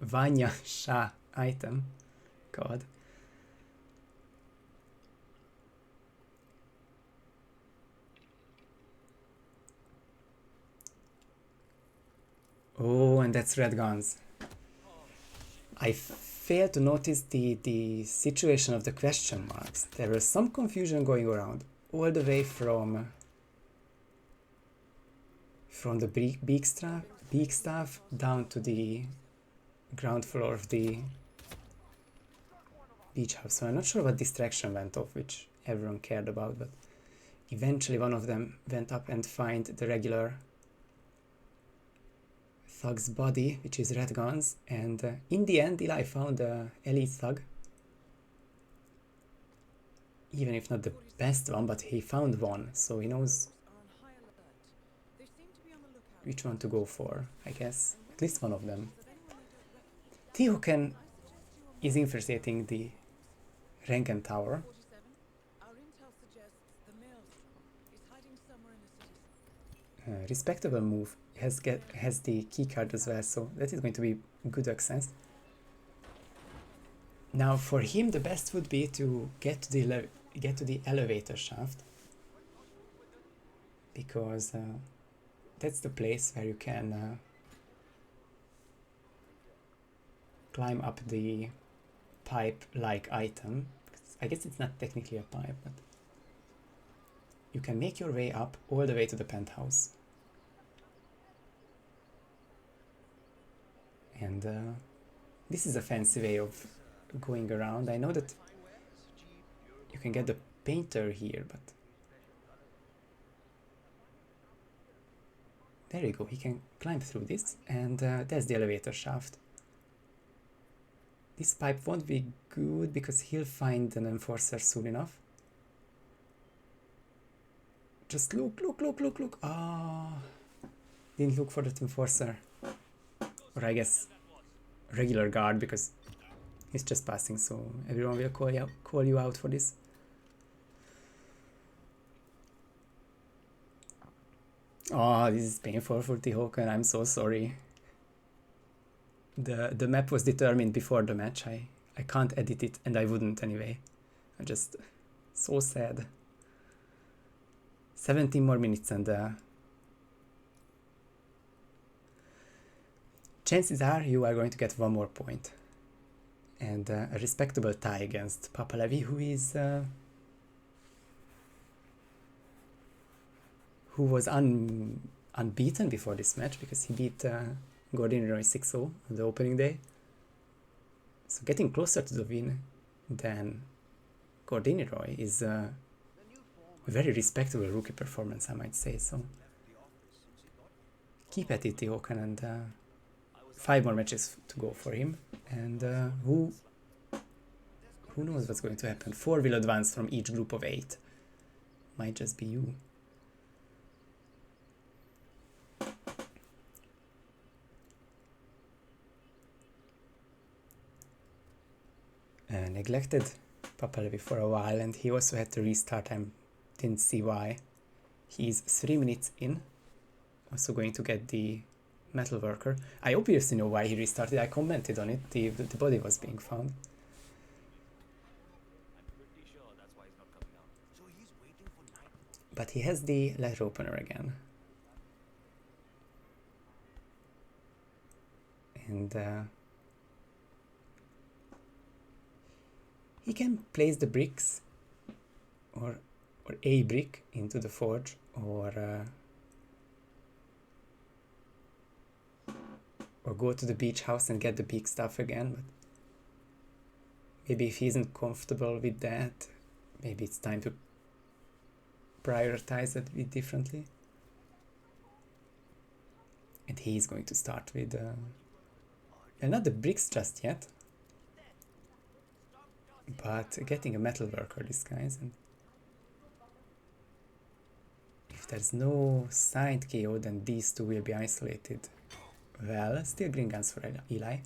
Vanya Shah item. God. Oh, and that's red guns. I failed to notice the situation of the question marks. There was some confusion going around all the way from the beak staff down to the ground floor of the beach house. So I'm not sure what distraction went off, which everyone cared about, but eventually one of them went up and find the regular thug's body, which is red guns, and in the end Eli found the elite thug, even if not the best one, but he found one, so he knows which one to go for, I guess, at least one of them. TeHawken is infiltrating the Rankin Tower. Respectable move. Has the keycard as well, so that is going to be good access. Now for him the best would be to get to the elevator shaft, because that's the place where you can climb up the pipe-like item. I guess it's not technically a pipe, but you can make your way up all the way to the penthouse. And this is a fancy way of going around. I know that you can get the painter here, but there you go, he can climb through this, and there's the elevator shaft. This pipe won't be good because he'll find an enforcer soon enough. Just look. Ah, didn't look for that enforcer. Or I guess regular guard, because he's just passing, so everyone will call you out for this. Oh, this is painful for TeHawken, I'm so sorry. The map was determined before the match. I can't edit it, and I wouldn't anyway. I'm just so sad. 17 more minutes, and chances are you are going to get one more point. And a respectable tie against PapaLevy, who was unbeaten before this match, because he beat Gordon 6-0 on the opening day. So getting closer to the win than Gordon is a very respectable rookie performance, I might say. So keep at it, TeHawken, and 5 more matches to go for him. And who knows what's going to happen. 4 will advance from each group of 8. Might just be you. Neglected PapaLevy for a while, and he also had to restart. I didn't see why. He's 3 minutes in. Also going to get the metal worker. I obviously know why he restarted. I commented on it. The body was being found. But he has the letter opener again. And he can place the bricks or a brick into the forge, or go to the beach house and get the big stuff again. But maybe if he isn't comfortable with that, maybe it's time to prioritize it a bit differently. And he's going to start with not the bricks just yet, but getting a metal worker disguise. And if there's no side KO, then these two will be isolated. Well, still green guns for Eli.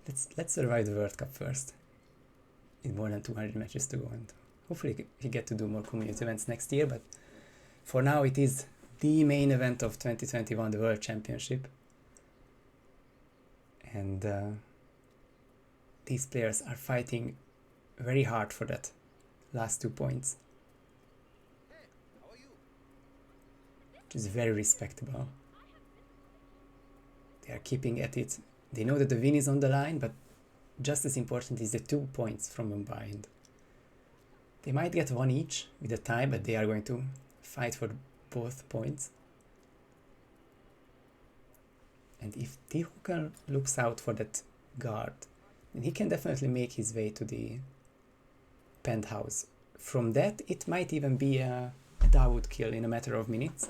let's survive the World Cup first. In more than 200 matches to go, and hopefully we get to do more community events next year, but for now it is the main event of 2021, the World Championship. And these players are fighting very hard for that last 2 points. Which is very respectable. They are keeping at it. They know that the win is on the line, but just as important is the 2 points from Mumbai. And they might get one each with a tie, but they are going to fight for both points. And if TeHawken looks out for that guard, then he can definitely make his way to the penthouse. From that, it might even be a Dawood kill in a matter of minutes,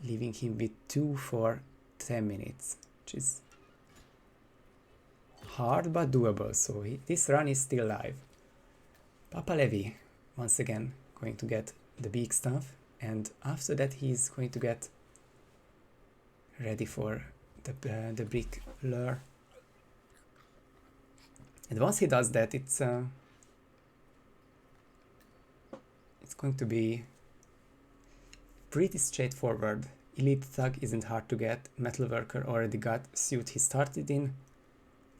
leaving him with 2 for 10 minutes, which is hard but doable. So this run is still live. PapaLevy once again going to get the big stuff, and after that he's going to get ready for the brick lure. And once he does that, it's going to be pretty straightforward. Elite Thug isn't hard to get. Metalworker already got suit he started in,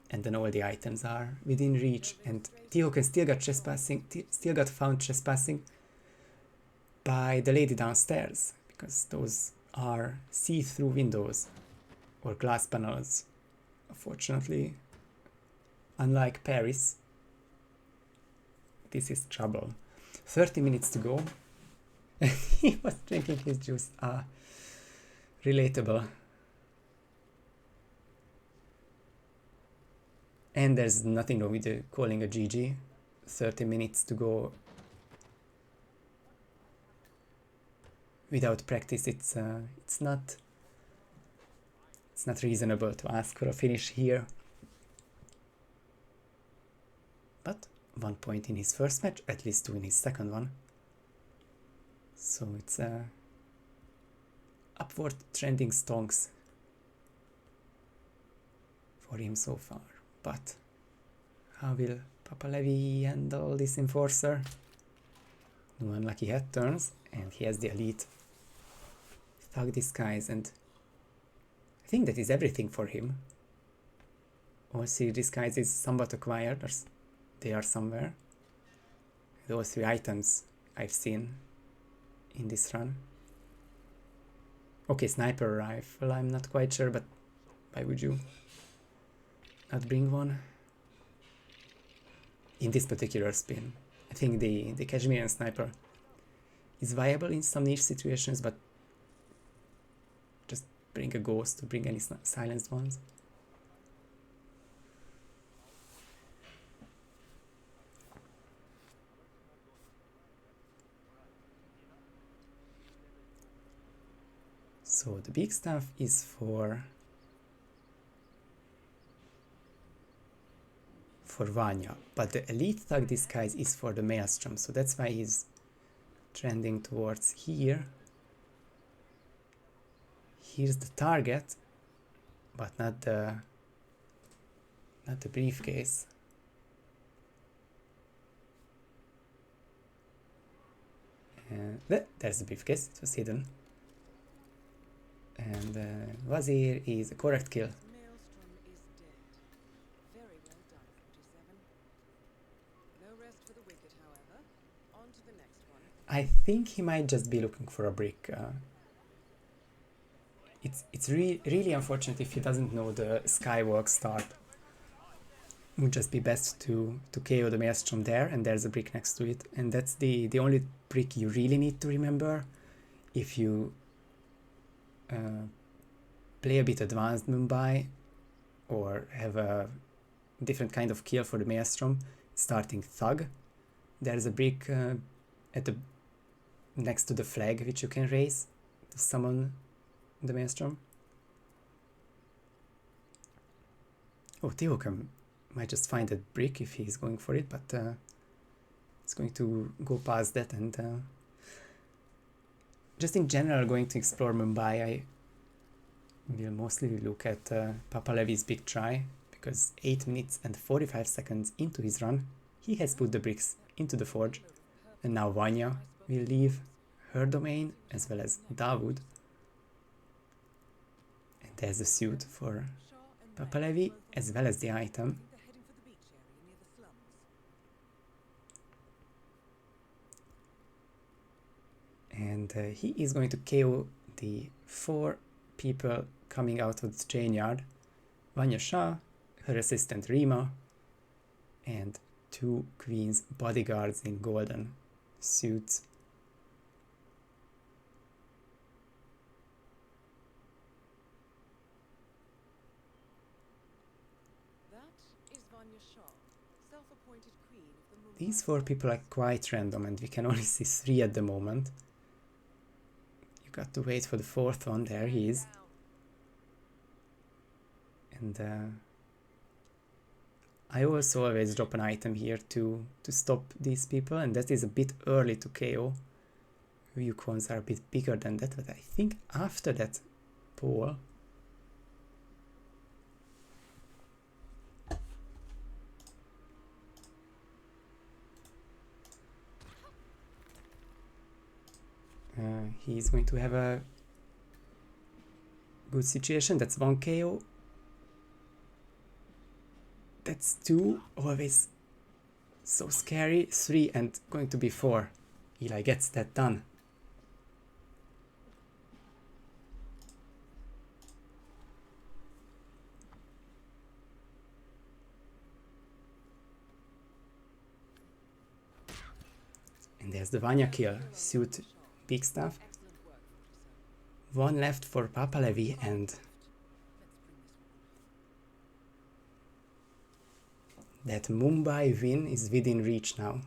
and then all the items are within reach. And TeHawken still got found trespassing by the lady downstairs, because those are see-through windows or glass panels. Unfortunately, unlike Paris, this is trouble. 30 minutes to go. He was drinking his juice. Relatable. And there's nothing wrong with calling a GG. 30 minutes to go. Without practice, it's not reasonable to ask for a finish here. But 1 point in his first match, at least 2 in his second one. So it's upward trending stonks for him so far. But how will PapaLevy handle this enforcer? No unlucky head turns, and he has the elite Thug disguise, and I think that is everything for him. All 3 disguises somewhat acquired, or they are somewhere. Those 3 items I've seen in this run. Okay, sniper rifle, I'm not quite sure, but why would you not bring one? In this particular spin, I think the Kashmirian sniper is viable in some niche situations, but just bring a ghost to bring any silenced ones. So the big stuff is for Vanya, but the elite thug disguise is for the Maelstrom, so that's why he's trending towards here. Here's the target, but not the briefcase. And there's the briefcase, it was hidden. And Wazir is a correct kill. Maelstrom is dead. Very well done, 47. No rest for the wicked, however. On to the next one. I think he might just be looking for a brick. It's really unfortunate if he doesn't know the Skywalk start. Would just be best to KO the Maelstrom there, and there's a brick next to it. And that's the only brick you really need to remember if you play a bit advanced Mumbai or have a different kind of kill for the Maelstrom, starting Thug. There's a brick next to the flag which you can raise to summon the Maelstrom. Oh, TeHawken might just find that brick if he's going for it, but it's going to go past that, and just in general going to explore Mumbai. I will mostly look at PapaLevy's big try because 8 minutes and 45 seconds into his run, he has put the bricks into the forge, and now Vanya will leave her domain as well as Dawood. And there's the suit for PapaLevy as well as the item. And he is going to KO the 4 people coming out of the train yard. Vanya Shah, her assistant Rima, and 2 queens bodyguards in golden suits. These 4 people are quite random and we can only see 3 at the moment. You got to wait for the 4th one. There he is. And I also always drop an item here to stop these people, and that is a bit early to KO. Yukons are a bit bigger than that, but I think after that pole he's going to have a good situation. That's 1 KO. That's 2, always so scary. 3 and going to be 4. Eli gets that done. And there's the Vanya kill. Suit big stuff. 1 left for PapaLevy, and that Mumbai win is within reach now.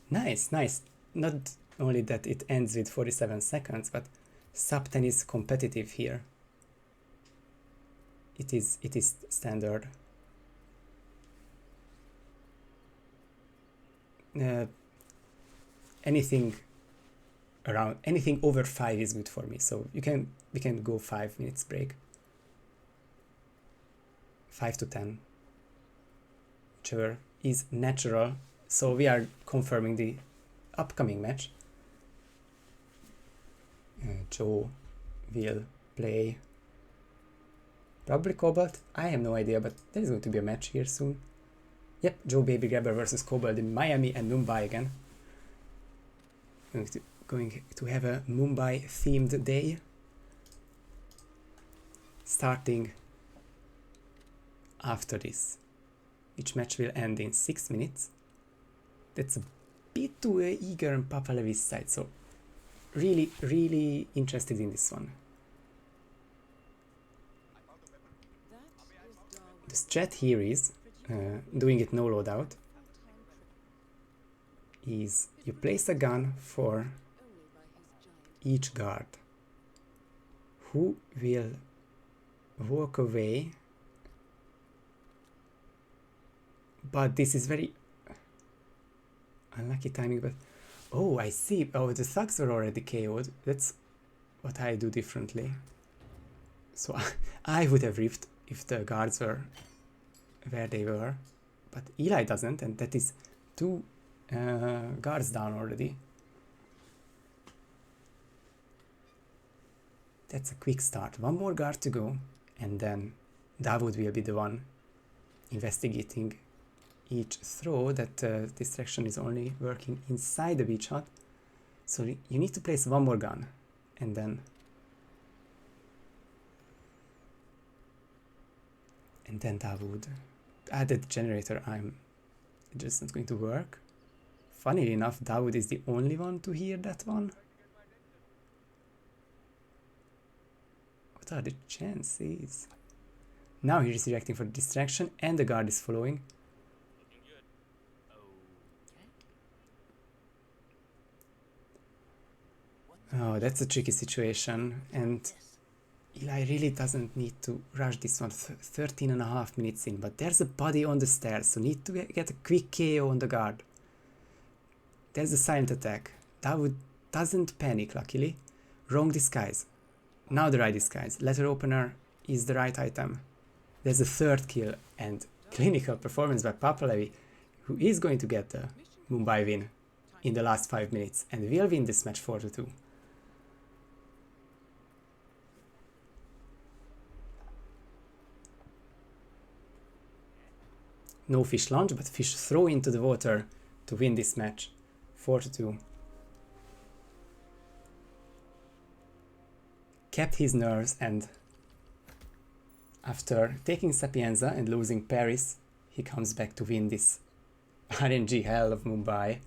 Nice, nice. Not only that it ends with 47 seconds, but sub 10 is competitive here. It is standard. Anything over 5 is good for me, so we can go 5 minutes break. 5 to 10, whichever is natural. So we are confirming the upcoming match. Joe will play probably Cobalt. I have no idea, but there is going to be a match here soon. Yep, Joe Baby Grabber versus Cobalt in Miami and Mumbai again. Going to have a Mumbai themed day, starting after this, which match will end in 6 minutes. That's a bit too eager on PapaLevy's side, so really interested in this one. The strat here is doing it no loadout. Is you place a gun for each guard who will walk away, but this is very unlucky timing. But oh, I see. Oh, the thugs were already KO'd. That's what I do differently. So I would have ripped if the guards were where they were, but Eli doesn't, and that is 2 guards down already. That's a quick start. 1 more guard to go, and then Dawood will be the one investigating each throw. That distraction is only working inside the beach hut. So you need to place 1 more gun, and then Dawood. Added generator, it's just not going to work. Funnily enough, Dawood is the only one to hear that one. What are the chances? Now he is reacting for the distraction, and the guard is following. Oh, that's a tricky situation, and Eli really doesn't need to rush this one. 13.5 minutes in, but there's a body on the stairs, so need to get a quick KO on the guard. There's a silent attack. Dawood doesn't panic, luckily. Wrong disguise. Now the right disguise. Letter opener is the right item. There's a third kill and clinical performance by PapaLevy, who is going to get the Mumbai win in the last 5 minutes and will win this match 4-2. No fish launch, but fish throw into the water to win this match 4-2. Kept his nerves, and after taking Sapienza and losing Paris, he comes back to win this RNG hell of Mumbai.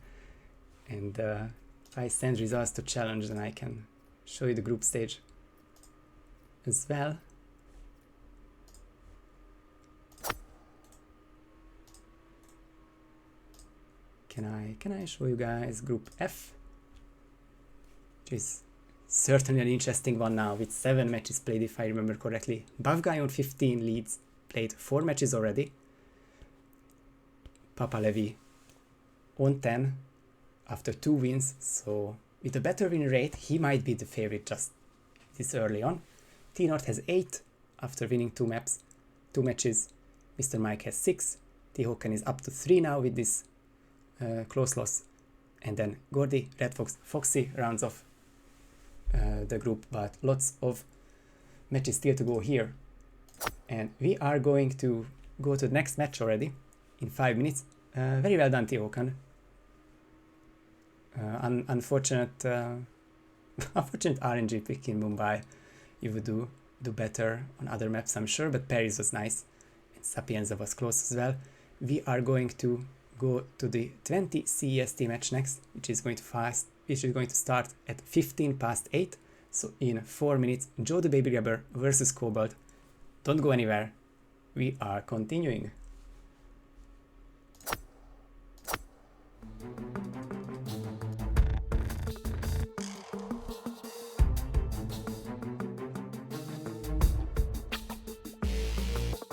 And if I send results to challenge, then I can show you the group stage as well. Can I show you guys Group F, which is certainly an interesting one now with 7 matches played, if I remember correctly. Buff guy on 15 leads, played 4 matches already. PapaLevy on 10 after 2 wins, so with a better win rate, he might be the favorite just this early on. T-North has 8 after winning 2 matches. Mr. Mike has 6. TeHawken is up to 3 now with this close loss. And then Gordy, Red Fox, Foxy rounds off the group, but lots of matches still to go here. And we are going to go to the next match already in 5 minutes. Very well done, TeHawken. Unfortunate RNG pick in Mumbai. You would do better on other maps, I'm sure, but Paris was nice and Sapienza was close as well. We are going to go to the 20 CEST match next, which is going to start at 15 past 8. So in 4 minutes, Joe the Baby Grabber versus Cobalt. Don't go anywhere. We are continuing.